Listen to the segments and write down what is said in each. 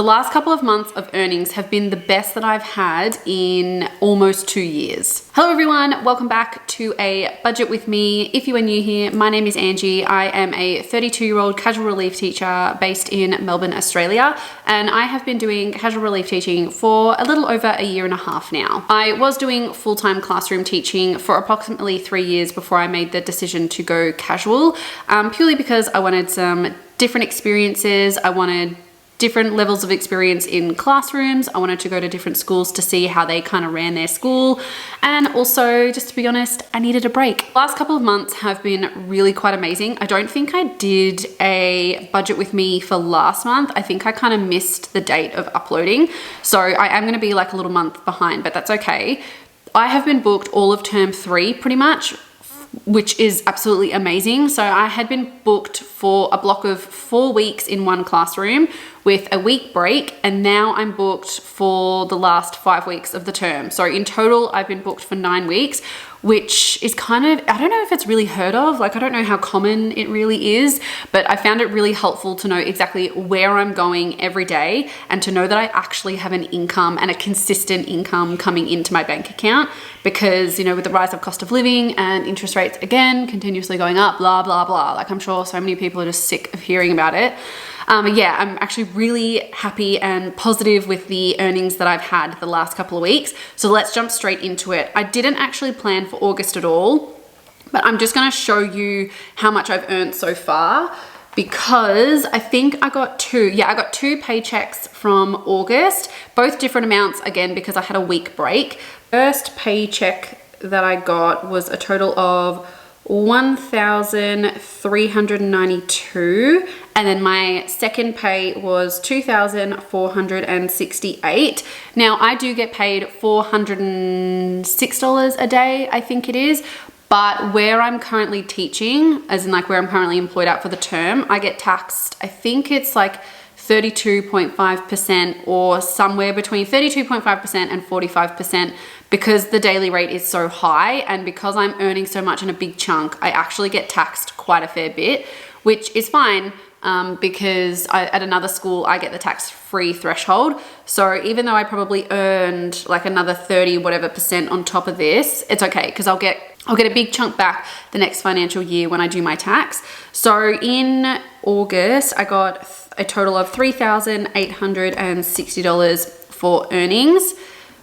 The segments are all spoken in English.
The last couple of months of earnings have been the best that I've had in almost 2 years. Hello everyone, welcome back to a budget with me. If you are new here, my name is Angie. I am a 32-year-old casual relief teacher based in Melbourne, Australia, and I have been doing casual relief teaching for a little over a year and a half now. I was doing full-time classroom teaching for approximately 3 years before I made the decision to go casual, purely because I wanted some different experiences. I wanted different levels of experience in classrooms. I wanted to go to different schools to see how they kind of ran their school. And also, just to be honest, I needed a break. Last couple of months have been really quite amazing. I don't think I did a budget with me for last month. I think I kind of missed the date of uploading. So I am gonna be like a little month behind, but that's okay. I have been booked all of term 3 pretty much, which is absolutely amazing. So I had been booked for a block of 4 weeks in one classroom with a week break, and now I'm booked for the last 5 weeks of the term. So in total, I've been booked for 9 weeks, which is kind of, I don't know if it's really heard of, like I don't know how common it really is, but I found it really helpful to know exactly where I'm going every day and to know that I actually have an income and a consistent income coming into my bank account, because, you know, with the rise of cost of living and interest rates again continuously going up, blah, blah, blah. Like I'm sure so many people are just sick of hearing about it. Yeah, I'm actually really happy and positive with the earnings that I've had the last couple of weeks. So let's jump straight into it. I didn't actually plan for August at all, but I'm just gonna show you how much I've earned so far, because I think I got two paychecks from August, both different amounts again, because I had a week break. First paycheck that I got was a total of $1,392, and then my second pay was $2,468. Now I do get paid $406 a day, I think it is, but where I'm currently teaching, as in like where I'm currently employed at for the term, I get taxed, I think it's like 32.5% or somewhere between 32.5% and 45%, because the daily rate is so high, and because I'm earning so much in a big chunk, I actually get taxed quite a fair bit, which is fine, because at another school I get the tax-free threshold. So even though I probably earned like another 30 whatever percent on top of this, it's okay, because I'll get a big chunk back the next financial year when I do my tax. So in August, I got a total of $3,860 for earnings.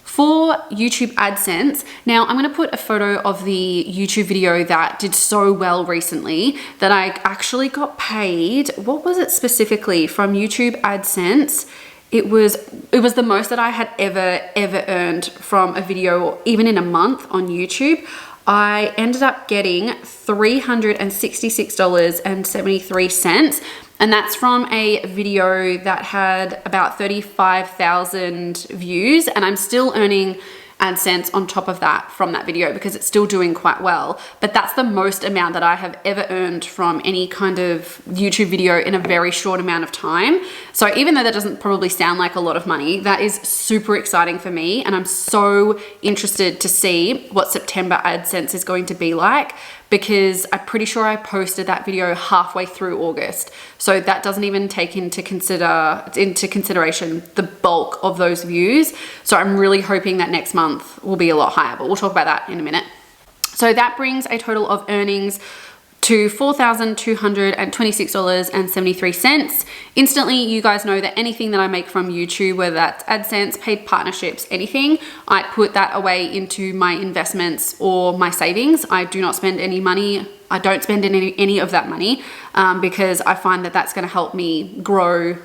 For YouTube AdSense, now I'm gonna put a photo of the YouTube video that did so well recently that I actually got paid, what was it specifically, from YouTube AdSense? It was the most that I had ever earned from a video, even in a month on YouTube. I ended up getting $366.73, and that's from a video that had about 35,000 views, and I'm still earning AdSense on top of that from that video because it's still doing quite well. But that's the most amount that I have ever earned from any kind of YouTube video in a very short amount of time. So even though that doesn't probably sound like a lot of money, that is super exciting for me, and I'm so interested to see what September AdSense is going to be like, because I'm pretty sure I posted that video halfway through August. So that doesn't even take into consideration the bulk of those views. So I'm really hoping that next month will be a lot higher, but we'll talk about that in a minute. So that brings a total of earnings to $4,226.73. Instantly, you guys know that anything that I make from YouTube, whether that's AdSense, paid partnerships, anything, I put that away into my investments or my savings. I do not spend any money. I don't spend any of that money, because I find that that's gonna help me grow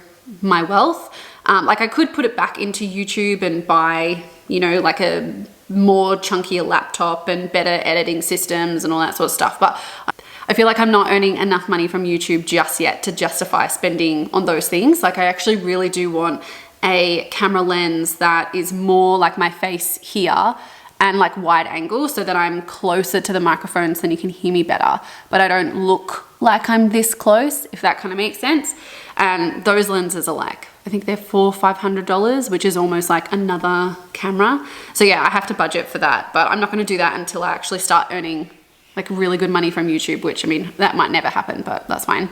my wealth. Like I could put it back into YouTube and buy, you know, like a more chunkier laptop and better editing systems and all that sort of stuff, but I feel like I'm not earning enough money from YouTube just yet to justify spending on those things. Like I actually really do want a camera lens that is more like my face here and like wide angle, so that I'm closer to the microphone so then you can hear me better, but I don't look like I'm this close, if that kind of makes sense. And those lenses are like, I think they're $400-500, which is almost like another camera. So yeah, I have to budget for that, but I'm not gonna do that until I actually start earning like really good money from YouTube, which I mean, that might never happen, but that's fine.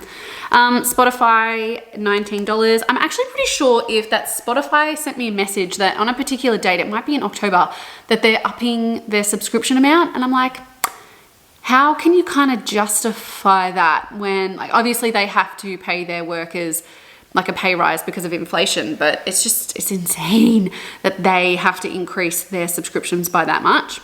Spotify, $19. I'm actually pretty sure if that Spotify sent me a message that on a particular date, it might be in October, that they're upping their subscription amount. And I'm like, how can you kind of justify that when, like, obviously they have to pay their workers like a pay rise because of inflation, but it's insane that they have to increase their subscriptions by that much.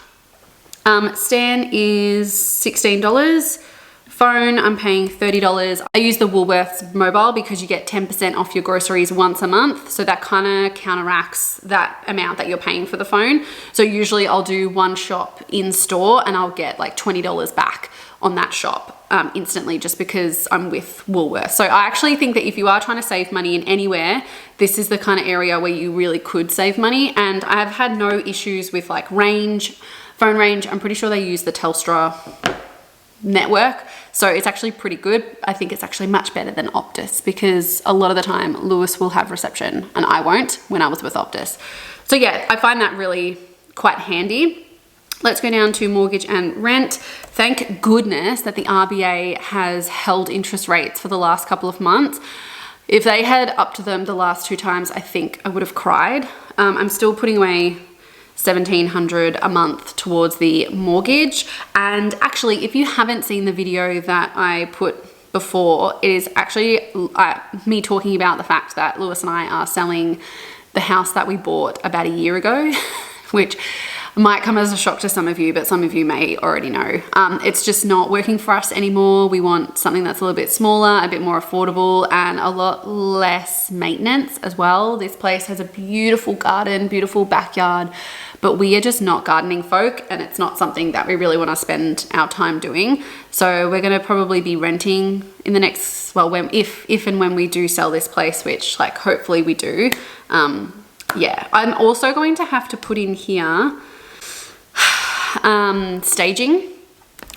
Stan is $16. Phone, I'm paying $30. I use the Woolworths mobile because you get 10% off your groceries once a month. So that kind of counteracts that amount that you're paying for the phone. So usually I'll do one shop in store and I'll get like $20 back on that shop instantly, just because I'm with Woolworths. So I actually think that if you are trying to save money in anywhere, this is the kind of area where you really could save money. And I've had no issues with like phone range. I'm pretty sure they use the Telstra network. So it's actually pretty good. I think it's actually much better than Optus because a lot of the time Lewis will have reception and I won't when I was with Optus. So yeah, I find that really quite handy. Let's go down to mortgage and rent. Thank goodness that the RBA has held interest rates for the last couple of months. If they had upped them the last 2 times, I think I would have cried. I'm still putting away $1,700 a month towards the mortgage. And actually, if you haven't seen the video that I put before, it is actually me talking about the fact that Lewis and I are selling the house that we bought about a year ago, which might come as a shock to some of you, but some of you may already know. It's just not working for us anymore. We want something that's a little bit smaller, a bit more affordable, and a lot less maintenance as well. This place has a beautiful garden, beautiful backyard, but we are just not gardening folk, and it's not something that we really want to spend our time doing. So we're going to probably be renting in the next, well, if and when we do sell this place, which like hopefully we do. Yeah, I'm also going to have to put in here staging,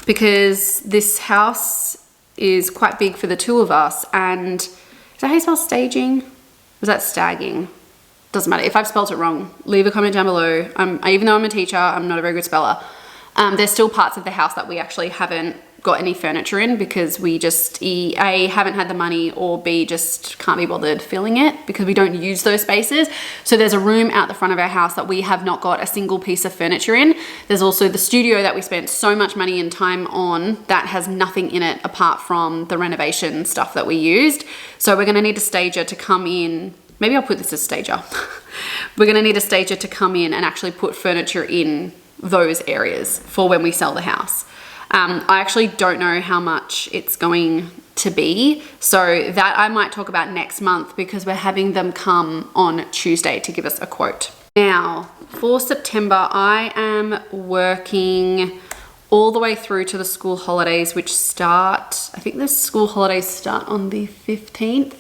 because this house is quite big for the 2 of us. And is that how you spell staging? Was that stagging? Doesn't matter. If I've spelled it wrong, leave a comment down below. Even though I'm a teacher, I'm not a very good speller. There's still parts of the house that we actually haven't got any furniture in because we just A, haven't had the money, or B, just can't be bothered filling it because we don't use those spaces. So there's a room out the front of our house that we have not got a single piece of furniture in. There's also the studio that we spent so much money and time on that has nothing in it apart from the renovation stuff that we used. So we're going to need a stager to come in. Maybe I'll put this as stager. We're going to need a stager to come in and actually put furniture in those areas for when we sell the house. I actually don't know how much it's going to be, so that I might talk about next month because we're having them come on Tuesday to give us a quote. Now, for September, I am working all the way through to the school holidays, which start, I think the school holidays start on the 15th.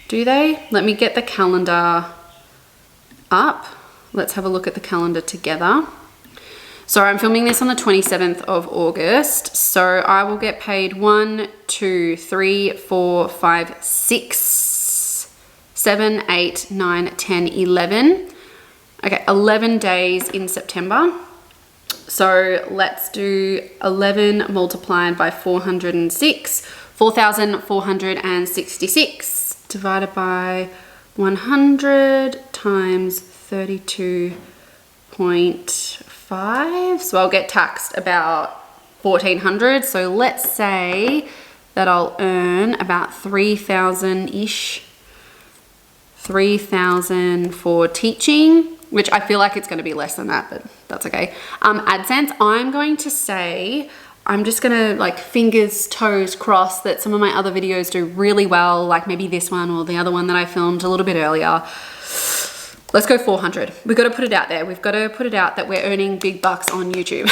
Do they? Let me get the calendar up. Let's have a look at the calendar together. So I'm filming this on the 27th of August. So I will get paid 1, 2, 3, 4, 5, 6, 7, 8, 9, 10, 11. Okay, 11 days in September. So let's do 11 multiplied by 406, 4,466 divided by 100 times 32.5. So I'll get taxed about 1,400. So let's say that I'll earn about 3,000-ish, 3,000 for teaching, which I feel like it's going to be less than that, but that's okay. AdSense, I'm going to say, I'm just going to like fingers, toes crossed that some of my other videos do really well, like maybe this one or the other one that I filmed a little bit earlier. Let's go 400. We've got to put it out there. We've got to put it out that we're earning big bucks on YouTube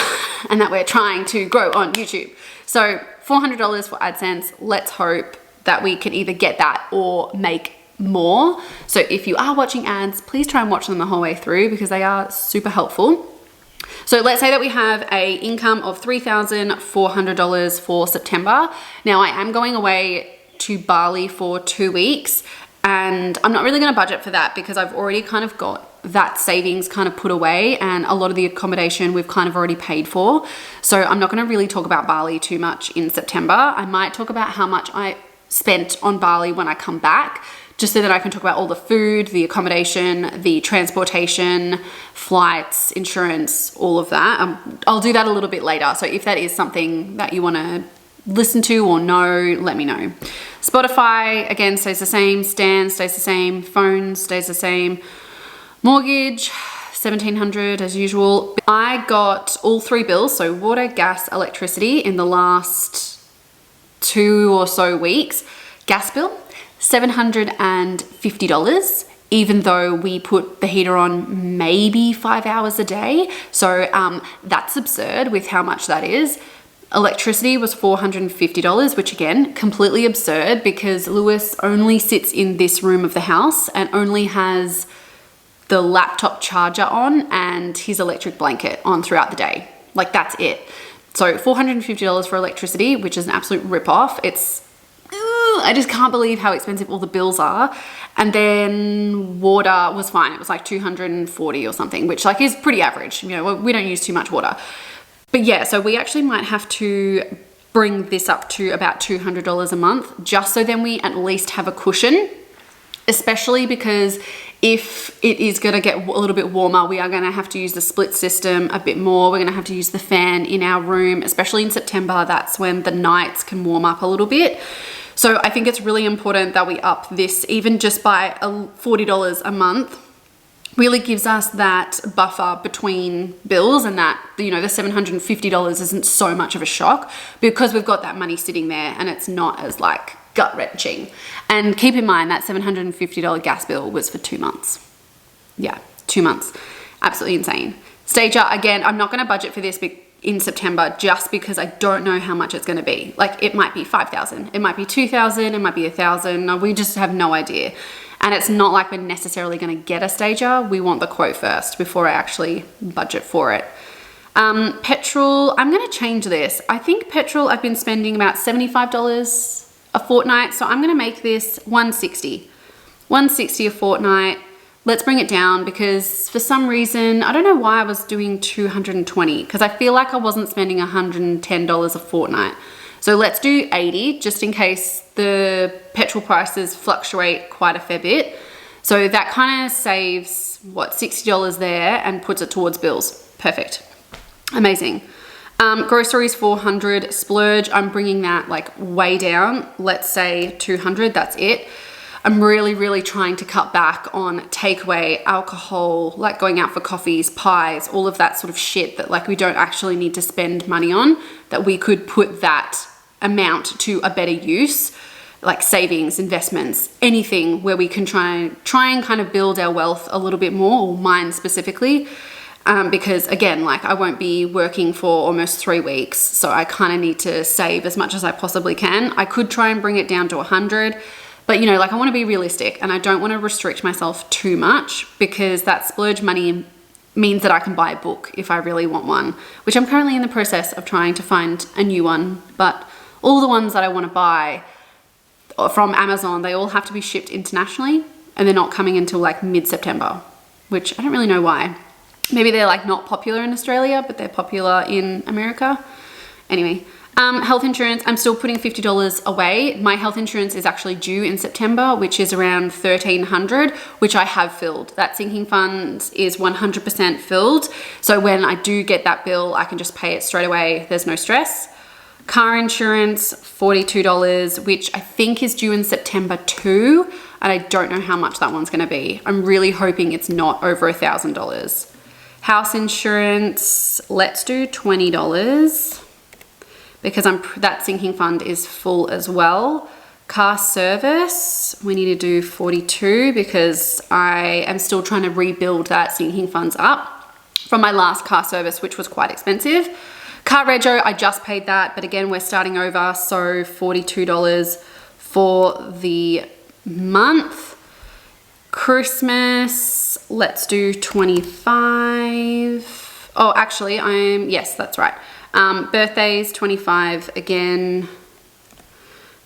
and that we're trying to grow on YouTube. So $400 for AdSense. Let's hope that we can either get that or make more. So if you are watching ads, please try and watch them the whole way through because they are super helpful. So let's say that we have a income of $3,400 for September. Now I am going away to Bali for 2 weeks. And I'm not really going to budget for that because I've already kind of got that savings kind of put away, and a lot of the accommodation we've kind of already paid for. So I'm not going to really talk about Bali too much in September. I might talk about how much I spent on Bali when I come back, just so that I can talk about all the food, the accommodation, the transportation, flights, insurance, all of that. I'll do that a little bit later. So if that is something that you want to listen to or know, let me know. Spotify, again, stays the same. Stan stays the same. Phone stays the same. Mortgage, $1,700 as usual. I got all 3 bills, so water, gas, electricity, in the last 2 or so weeks. Gas bill, $750, even though we put the heater on maybe 5 hours a day. So that's absurd with how much that is. Electricity was $450, which again, completely absurd because Lewis only sits in this room of the house and only has the laptop charger on and his electric blanket on throughout the day. Like, that's it. So $450 for electricity, which is an absolute rip-off. I just can't believe how expensive all the bills are. And then water was fine. It was like $240 or something, which like is pretty average. You know, we don't use too much water. But yeah, so we actually might have to bring this up to about $200 a month, just so then we at least have a cushion, especially because if it is going to get a little bit warmer, we are going to have to use the split system a bit more. We're going to have to use the fan in our room, especially in September. That's when the nights can warm up a little bit. So I think it's really important that we up this even just by $40 a month. Really gives us that buffer between bills, and that, you know, the $750 isn't so much of a shock because we've got that money sitting there and it's not as like gut-wrenching. And keep in mind that $750 gas bill was for 2 months. Yeah, 2 months. Absolutely insane. Stager, again, I'm not going to budget for this in September just because I don't know how much it's going to be. Like, it might be $5,000, it might be $2,000, it might be $1,000. We just have no idea. And it's not like we're necessarily going to get a stager. We want the quote first before I actually budget for it. Petrol, I'm going to change this. I think petrol, I've been spending about $75 a fortnight. So I'm going to make this $160. $160 a fortnight. Let's bring it down because for some reason, I don't know why I was doing $220 because I feel like I wasn't spending $110 a fortnight. So let's do 80 just in case the petrol prices fluctuate quite a fair bit. So that kind of saves, what, $60 there and puts it towards bills. Perfect. Amazing. Groceries, $400. Splurge, I'm bringing that like way down. Let's say $200, that's it. I'm really trying to cut back on takeaway, alcohol, like going out for coffees, pies, all of that sort of shit that like we don't actually need to spend money on, that we could put that amount to a better use, like savings, investments, anything where we can try and kind of build our wealth a little bit more, or mine specifically. Because again, like I won't be working for almost 3 weeks. So I kind of need to save as much as I possibly can. I could try and bring it down to 100, but you know, like I want to be realistic and I don't want to restrict myself too much because that splurge money means that I can buy a book if I really want one, which I'm currently in the process of trying to find a new one. But all the ones that I want to buy from Amazon, they all have to be shipped internationally and they're not coming until like mid-September, which I don't really know why. Maybe they're like not popular in Australia, but they're popular in America. Anyway, health insurance, I'm still putting $50 away. My health insurance is actually due in September, which is around $1,300, which I have filled. That sinking fund is 100% filled. So when I do get that bill, I can just pay it straight away. There's no stress. Car insurance, $42, which I think is due in September too. And I don't know how much that one's gonna be. I'm really hoping it's not over $1,000. House insurance, let's do $20 because that sinking fund is full as well. Car service, we need to do $42 because I am still trying to rebuild that sinking funds up from my last car service, which was quite expensive. Car rego, I just paid that, but again, we're starting over, so $42 for the month. Christmas, let's do 25. Oh, actually, yes, that's right. Birthdays, 25 again.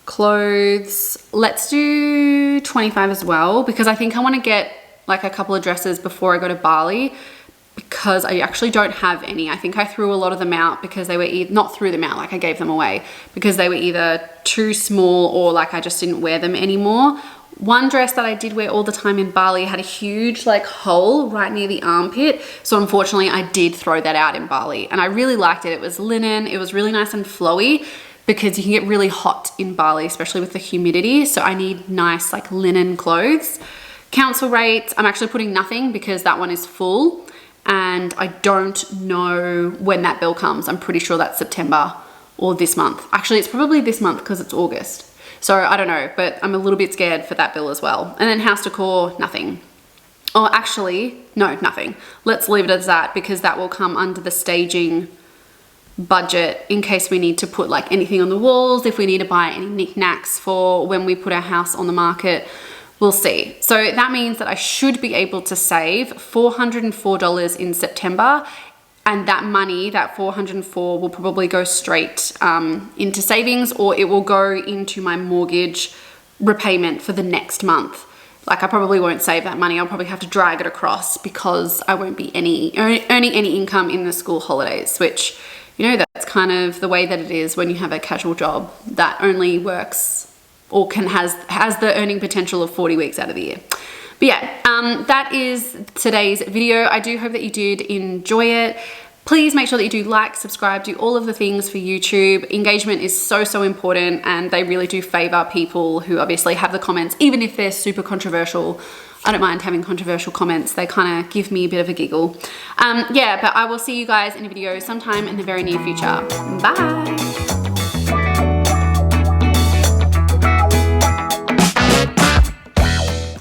Clothes, let's do 25 as well, because I think I want to get like a couple of dresses before I go to Bali, because I actually don't have any. I think I threw a lot of them out because they were not threw them out, like I gave them away because they were either too small or like I just didn't wear them anymore. One dress that I did wear all the time in Bali had a huge like hole right near the armpit. So unfortunately I did throw that out in Bali, and I really liked it. It was linen, it was really nice and flowy, because you can get really hot in Bali, especially with the humidity. So I need nice like linen clothes. Council rates, I'm actually putting nothing because that one is full and I don't know when that bill comes. I'm pretty sure that's September or this month. Actually, it's probably this month because it's August. So I don't know, but I'm a little bit scared for that bill as well. And then house decor, nothing. Oh, actually, no, nothing. Let's leave it as that because that will come under the staging budget in case we need to put like anything on the walls, if we need to buy any knickknacks for when we put our house on the market. We'll see. So that means that I should be able to save $404 in September, and that money, that $404, will probably go straight into savings, or it will go into my mortgage repayment for the next month. Like I probably won't save that money. I'll probably have to drag it across because I won't be earning any income in the school holidays, which, you know, that's kind of the way that it is when you have a casual job that only works or has the earning potential of 40 weeks out of the year. But yeah, that is today's video. I do hope that you did enjoy it. Please make sure that you do like, subscribe, do all of the things for YouTube. Engagement is so, so important, and they really do favor people who obviously have the comments, even if they're super controversial. I don't mind having controversial comments. They kind of give me a bit of a giggle. Yeah, but I will see you guys in a video sometime in the very near future. Bye.